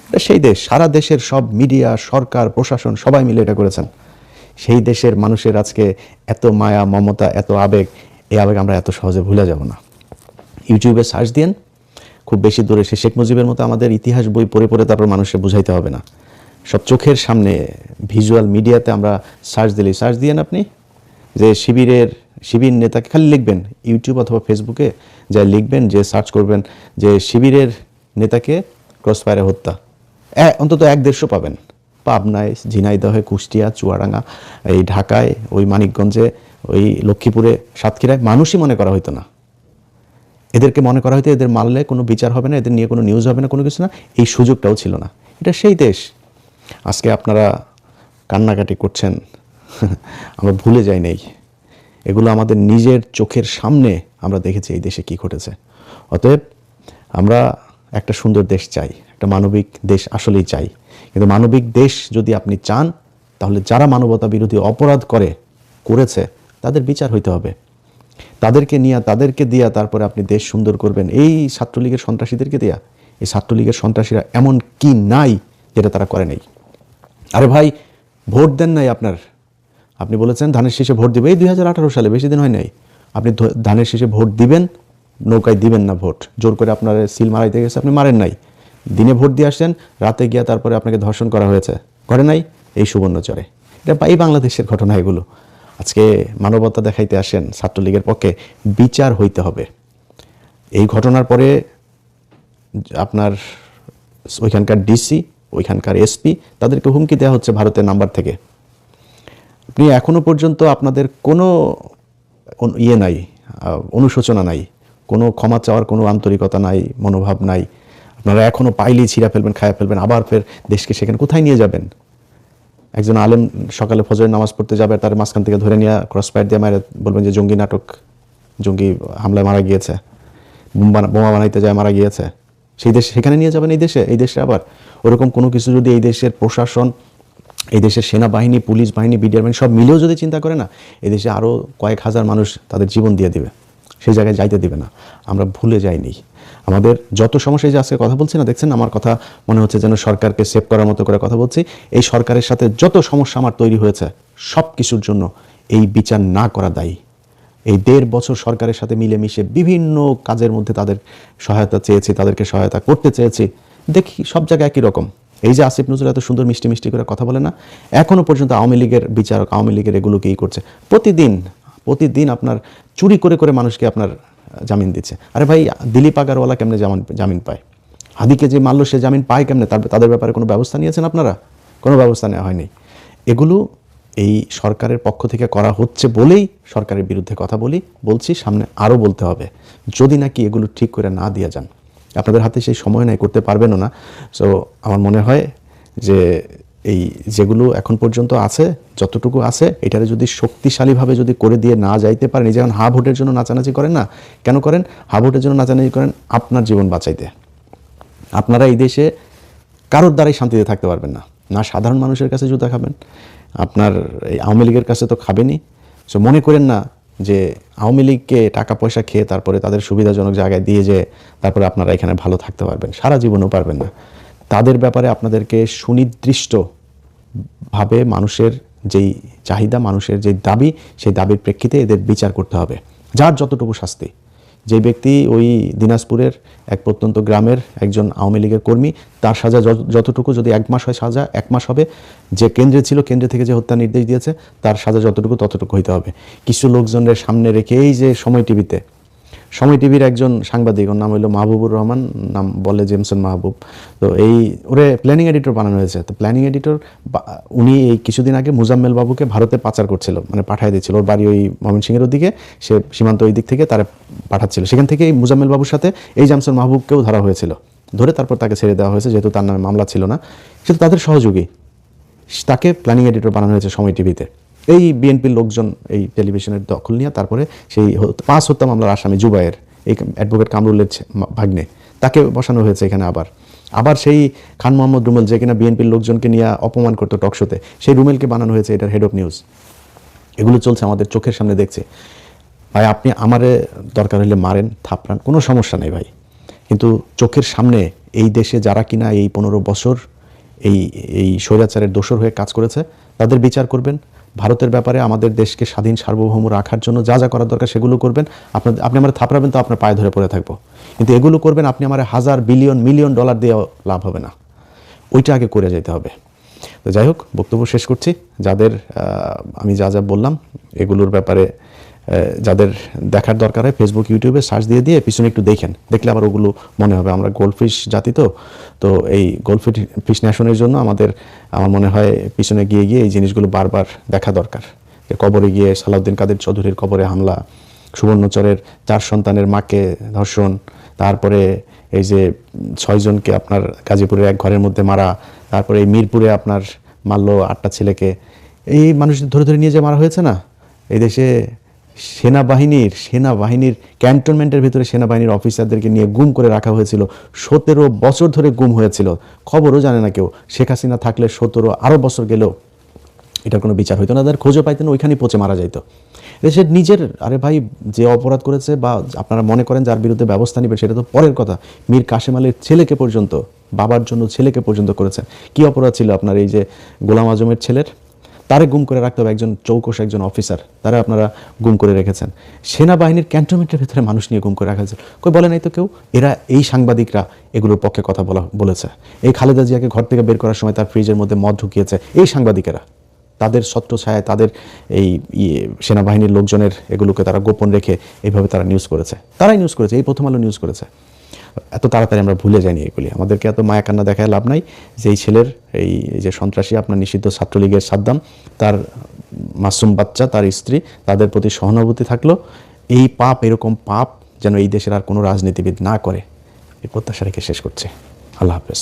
এটা সেই দেশ, সারা দেশের সব মিডিয়া, সরকার, প্রশাসন সবাই মিলে এটা করেছেন। সেই দেশের মানুষের আজকে এত মায়া, মমতা, এত আবেগ, এই আবেগ আমরা এত সহজে ভুলে যাব না। ইউটিউবে সার্চ দিন, খুব বেশি দূরে সে শেখ মুজিবের মতো আমাদের ইতিহাস বই পড়ে পড়ে তারপর মানুষকে বুঝাইতে হবে না। সব চোখের সামনে ভিজুয়াল মিডিয়াতে আমরা সার্চ দিলেই, সার্চ দিয়েন আপনি যে শিবির নেতাকে, খালি লিখবেন ইউটিউব অথবা ফেসবুকে যা লিখবেন, যে সার্চ করবেন যে শিবিরের নেতাকে ক্রসফায়ারে হত্যা, অন্তত 1-150 পাবেন। পাবনায়, ঝিনাইদহে, কুষ্টিয়া, চুয়াডাঙ্গা, এই ঢাকায়, ওই মানিকগঞ্জে, ওই লক্ষ্মীপুরে, সাতক্ষীরায় মানুষই মনে করা হতো না। এদেরকে মনে করা হয়তো এদের মারলে কোনো বিচার হবে না, এদের নিয়ে কোনো নিউজ হবে না, কোনো কিছু না, এই সুযোগটাও ছিল না। এটা সেই দেশ। আজকে আপনারা কান্নাকাটি করছেন, আমরা ভুলে যাই নাই। এগুলো আমাদের নিজের চোখের সামনে আমরা দেখেছি এই দেশে কি ঘটেছে। অতএব আমরা একটা সুন্দর দেশ চাই, একটা মানবিক দেশ আসলেই চাই। কিন্তু মানবিক দেশ যদি আপনি চান, তাহলে যারা মানবতা বিরোধী অপরাধ করেছে তাদের বিচার হইতে হবে। তাদেরকে দিয়া তারপরে আপনি দেশ সুন্দর করবেন। এই ছাত্রলীগের সন্ত্রাসীদেরকে দিয়া, এই ছাত্রলীগের সন্ত্রাসীরা এমন কি নাই যেটা তারা করে নাই। আরে ভাই, ভোট দেন নাই আপনি বলেছেন ধানের শীষে ভোট দিবে, এই 2018 সালে, বেশি দিন হয় নাই। আপনি ধানের শীষে ভোট দিবেন, নৌকায় দিবেন না ভোট, জোর করে আপনার সিল মারাইতে গেছে, আপনি মারেন নাই। দিনে ভোট দিয়ে আসছেন, রাতে গিয়া তারপরে আপনাকে ধর্ষণ করা হয়েছে, করে নাই এই সুবর্ণচরে। এটা এই বাংলাদেশের ঘটনা এগুলো। আজকে মানবতা দেখাইতে আসেন ছাত্রলীগের পক্ষে, বিচার হইতে হবে। এই ঘটনার পরে আপনার ওইখানকার ডিসি, ওইখানকার এসপি, তাদেরকে হুমকি দেওয়া হচ্ছে ভারতের নাম্বার থেকে। আপনি এখনো পর্যন্ত আপনাদের কোনো নাই, অনুশোচনা নাই, কোনো ক্ষমা চাওয়ার কোনো আন্তরিকতা নাই, মনোভাব নাই। আপনারা এখনো পাইলেই ছিঁড়া ফেলবেন, খায়া ফেলবেন, আবার ফের দেশকে সেখানে কোথায় নিয়ে যাবেন? একজন আলেম সকালে ফজরের নামাজ পড়তে যাবে, তার মাঝখান থেকে ধরে নিয়ে ক্রসফায়ার দিয়ে মারে, বলবেন যে জঙ্গি নাটক, জঙ্গি হামলায় মারা গিয়েছে, বোমা বানাইতে যায় মারা গিয়েছে। সেই দেশ সেখানে নিয়ে যাবেন? এই দেশে আবার ওরকম কোনো কিছু যদি এই দেশের প্রশাসন, এই দেশের সেনাবাহিনী, পুলিশ বাহিনী, বিডিআর বাহিনী সব মিলেও যদি চিন্তা করে না, এই দেশে আরও কয়েক হাজার মানুষ তাদের জীবন দিয়ে দিবে, সেই জায়গায় যাইতে দিবে না। আমরা ভুলে যাইনি আমাদের যত সমস্যা। যে আজকে কথা বলছি না, দেখছেন আমার কথা মনে হচ্ছে যেন সরকারকে সেভ করার মতো করে কথা বলছি। এই সরকারের সাথে যত সমস্যা আমার তৈরি হয়েছে, সব কিছুর জন্য এই বিচার না করা দায়ী। এই 1.5 বছর সরকারের সাথে মিলেমিশে বিভিন্ন কাজের মধ্যে তাদের সহায়তা চেয়েছি, তাদেরকে সহায়তা করতে চেয়েছি, দেখি সব জায়গায় একই রকম। এই যে আসিফ নজরুল এত সুন্দর মিষ্টি মিষ্টি করে কথা বলে না, এখনো পর্যন্ত আওয়ামী লীগের বিচারক, আওয়ামী লীগের এগুলোকেই করছে। প্রতিদিন আপনার চুরি করে করে মানুষকে আপনার জামিন দিচ্ছে। আরে ভাই, দিলীপ আগারওয়ালা কেমনে জামিন পায়? হাদিকে যে মারল সে জামিন পায় কেমনে? তাদের ব্যাপারে কোনো ব্যবস্থা নিয়েছেন আপনারা? কোনো ব্যবস্থা নেওয়া হয়নি। এগুলো এই সরকারের পক্ষ থেকে করা হচ্ছে বলেই সরকারের বিরুদ্ধে কথা বলছি, সামনে আরও বলতে হবে, যদি নাকি এগুলো ঠিক করে না দিয়ে যান। আপনাদের হাতে সেই সময় নাই, করতে পারবেনও না। সো আমার মনে হয় যে এই যেগুলো এখন পর্যন্ত আছে, যতটুকু আছে, এটারে যদি শক্তিশালীভাবে যদি করে দিয়ে না যাইতে পারেন, যেমন হা ভোটের জন্য নাচানাচি করেন না, কেন করেন? হা ভোটের জন্য নাচানাচি করেন আপনার জীবন বাঁচাইতে। আপনারা এই দেশে কারোর দ্বারাই শান্তিতে থাকতে পারবেন না, না সাধারণ মানুষের কাছে জুতা খাবেন, আপনার এই আওয়ামী লীগের কাছে তো খাবেনই। সো মনে করেন না যে আওয়ামী লীগকে টাকা পয়সা খেয়ে তারপরে তাদের সুবিধাজনক জায়গায় দিয়ে যে তারপরে আপনারা এখানে ভালো থাকতে পারবেন, সারা জীবনও পারবেন না। তাদের ব্যাপারে আপনাদেরকে সুনির্দিষ্টভাবে মানুষের যেই চাহিদা, মানুষের যেই দাবি, সেই দাবির প্রেক্ষিতে এদের বিচার করতে হবে, যার যতটুকু শাস্তি। যে ব্যক্তি ওই দিনাজপুরের এক প্রত্যন্ত গ্রামের একজন আওয়ামী লীগের কর্মী, তার সাজা যতটুকু, যদি 1 মাস হয় সাজা 1 মাস হবে। যে কেন্দ্রে ছিল, কেন্দ্রে থেকে যে হত্যা নির্দেশ দিয়েছে, তার সাজা যতটুকু ততটুকু হইতে হবে। কিছু লোকজনের সামনে রেখে এই যে সময় টিভির একজন সাংবাদিক, ওর নাম হলো মাহবুবুর রহমান, নাম বলে জেমসন মাহবুব। তো ওরে প্ল্যানিং এডিটর বানানো হয়েছে। তো প্ল্যানিং এডিটর উনি এই কিছুদিন আগে মুজাম্মেল বাবুকে ভারতে পাচার করছিল, মানে পাঠিয়ে দিচ্ছিল। ওর বাড়ি ওই ময়মনসিংহের ওদিকে, সে সীমান্ত ওই দিক থেকে তারা পাঠাচ্ছিল। সেখান থেকে এই মুজাম্মেল বাবুর সাথে এই জেমসন মাহবুবকেও ধরা হয়েছিল, ধরে তারপর তাকে ছেড়ে দেওয়া হয়েছে, যেহেতু তার নামে মামলা ছিল না। সেটা তাদের সহযোগী, তাকে প্ল্যানিং এডিটর বানানো হয়েছে সময় টিভিতে। এই বিএনপির লোকজন এই টেলিভিশনের দখল নিয়ে তারপরে সেই 5 হত্যা মামলার আসামি জুবায়ের, এই অ্যাডভোকেট কামরুলের ভাগ্নে, তাকে বসানো হয়েছে এখানে। আবার সেই খান মোহাম্মদ রুমেল, যে কিনা বিএনপির লোকজনকে নিয়ে অপমান করতো টকশোতে, সেই রুমেলকে বানানো হয়েছে এটার হেড অফ নিউজ। এগুলো চলছে আমাদের চোখের সামনে দেখছে। ভাই, আপনি আমারে দরকার হলে মারেন, থাপড়ান, কোনো সমস্যা নেই ভাই, কিন্তু চোখের সামনে এই দেশে যারা কিনা এই 15 বছর এই এই স্বৈরাচারের দোসর হয়ে কাজ করেছে তাদের বিচার করবেন। ভারতের ব্যাপারে আমাদের দেশকে স্বাধীন সার্বভৌম রাখার জন্য যা যা করার দরকার সেগুলো করবেন। আপনি আমার থাপড়াবেন তো আপনার পায়ে ধরে পড়ে থাকবো, কিন্তু এগুলো করবেন আপনি আমার হাজার বিলিয়ন মিলিয়ন ডলার দিয়ে লাভ হবে না, ওইটা আগে করে যেতে হবে। তো যাই হোক, বক্তব্য শেষ করছি। যাদের আমি যা যা বললাম এগুলোর ব্যাপারে যাদের দেখার দরকার হয় ফেসবুক ইউটিউবে সার্চ দিয়ে পিছনে একটু দেখলে আবার ওগুলো মনে হবে। আমরা গোল্ডফিশ জাতি, তো এই গোল্ডফিশ ন্যাশনের জন্য আমার মনে হয় পিছনে গিয়ে এই জিনিসগুলো বারবার দেখা দরকার। যে কবরে গিয়ে সালাউদ্দিন কাদের চৌধুরীর কবরে হামলা, সুবর্ণচরের 4 সন্তানের মাকে ধর্ষণ, তারপরে এই যে 6 জনকে আপনার গাজীপুরের এক ঘরের মধ্যে মারা, তারপরে এই মিরপুরে আপনার মারলো 8টা ছেলেকে, এই মানুষদের ধরে নিয়ে যে মারা হয়েছে না। এই দেশে সেনাবাহিনীর ক্যান্টনমেন্টের ভিতরে সেনাবাহিনীর অফিসারদেরকে নিয়ে গুম করে রাখা হয়েছিল, 17 বছর ধরে গুম হয়েছিল, খবরও জানে না কেউ। শেখ হাসিনা থাকলে 17 আরও বছর গেলেও এটার কোনো বিচার হইতো না, তাদের খোঁজও পাইতেন, ওইখানেই পচে মারা যাইতো। দেশের নিজের, আরে ভাই, যে অপরাধ করেছে বা আপনারা মনে করেন যার বিরুদ্ধে ব্যবস্থা নেবে সেটা তো পরের কথা। মীর কাশেম আলীর ছেলেকে পর্যন্ত, বাবার জন্য ছেলেকে পর্যন্ত করেছেন। কি অপরাধ ছিল আপনার এই যে গোলাম আজমের ছেলের? তারে গুম করে রাখতে হবে, একজন চৌকস একজন অফিসার, তারা আপনারা গুম করে রেখেছেন। সেনাবাহিনীর ক্যান্টনমেন্টের ভিতরে মানুষ নিয়ে গুম করে রাখা হয়েছে, কই বলে নাই তো কেউ। এই সাংবাদিকরা এগুলোর পক্ষে কথা বলেছে। এই খালেদা জিয়াকে ঘর থেকে বের করার সময় তার ফ্রিজের মধ্যে মদ ঢুকিয়েছে এই সাংবাদিকেরা। তাদের ছত্রছায়ায় তাদের এই সেনাবাহিনীর লোকজনের এগুলোকে তারা গোপন রেখে এইভাবে তারা নিউজ করেছে, এই প্রথম আলো নিউজ করেছে। এত তাড়াতাড়ি আমরা ভুলে যাইনি এগুলি। আমাদেরকে এত মায়া কান্না দেখায় লাভ নাই। যে এই ছেলের এই যে সন্ত্রাসী আপনার নিষিদ্ধ ছাত্রলীগের সাদ্দাম, তার মাসুম বাচ্চা, তার স্ত্রী, তাদের প্রতি সহানুভূতি থাকলো। এই পাপ, এরকম পাপ যেন এই দেশের আর কোনো রাজনীতিবিদ না করে, এই প্রত্যাশা রেখে শেষ করছে। আল্লাহ হাফেজ।